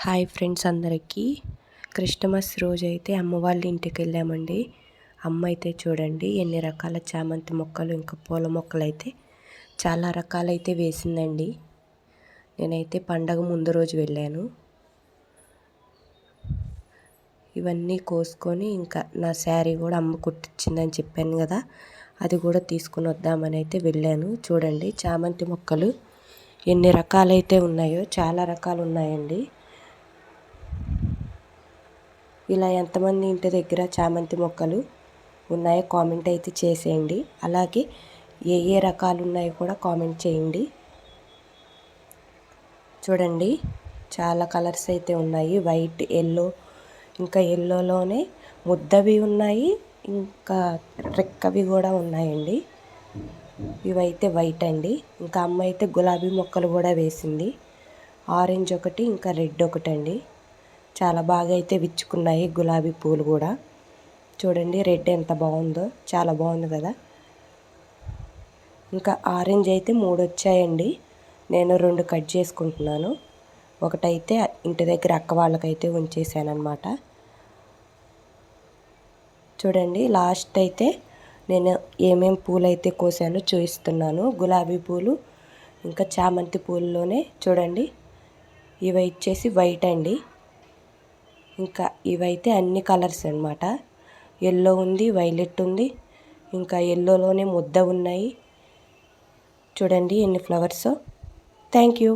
Hi friends అందరికీ Christmas రోజు అయితే అమ్మ వాళ్ళ ఇంటికి వెళ్ళామండి. అమ్మ అయితే చూడండి ఎన్ని రకాల చామంతి మొక్కలు ఇంకా పూల మొక్కలు అయితే చాలా రకాలైతే వేసిందండి. నేనైతే పండగ ముందు రోజు వెళ్ళాను. ఇవన్నీ కోసుకొని ఇంకా నా శారీ కూడా అమ్మ కుట్టించిందని చెప్పాను కదా, అది కూడా తీసుకుని వద్దామని అయితే వెళ్ళాను. చూడండి చామంతి మొక్కలు ఎన్ని రకాలైతే ఉన్నాయో, చాలా రకాలు ఉన్నాయండి. ఇలా ఎంతమంది ఇంటి దగ్గర చామంతి మొక్కలు ఉన్నాయో కామెంట్ అయితే చేసేయండి. అలాగే ఏ రకాలు ఉన్నాయో కూడా కామెంట్ చేయండి. చూడండి చాలా కలర్స్ అయితే ఉన్నాయి. వైట్, ఎల్లో, ఇంకా ఎల్లోలోనే ముద్దవి ఉన్నాయి, ఇంకా రెక్కవి కూడా ఉన్నాయండి. ఇవైతే వైట్ అండి. ఇంకా అమ్మ అయితే గులాబీ మొక్కలు కూడా వేసింది. ఆరెంజ్ ఒకటి, ఇంకా రెడ్ ఒకటి అండి. చాలా బాగా అయితే విచ్చుకున్నాయి గులాబీ పూలు కూడా. చూడండి రెడ్ ఎంత బాగుందో, చాలా బాగుంది కదా. ఇంకా ఆరెంజ్ అయితే 3 వచ్చాయండి. నేను 2 కట్ చేసుకుంటున్నాను. ఒకటైతే ఇంటి దగ్గర అక్క వాళ్ళకైతే ఉంచేసాను అనమాట. చూడండి లాస్ట్ అయితే నేను ఏమేం పూలు అయితే కోసానో చూపిస్తున్నాను. గులాబీ పూలు, ఇంకా చామంతి పూలలోనే చూడండి ఇవి వచ్చేసి వైట్ అండి. ఇంకా ఇవైతే అన్ని కలర్స్ అనమాట. ఎల్లో ఉంది, వైలెట్ ఉంది, ఇంకా ఎల్లోలోనే ముద్ద ఉన్నాయి. చూడండి ఎన్ని ఫ్లవర్స్. Thank you.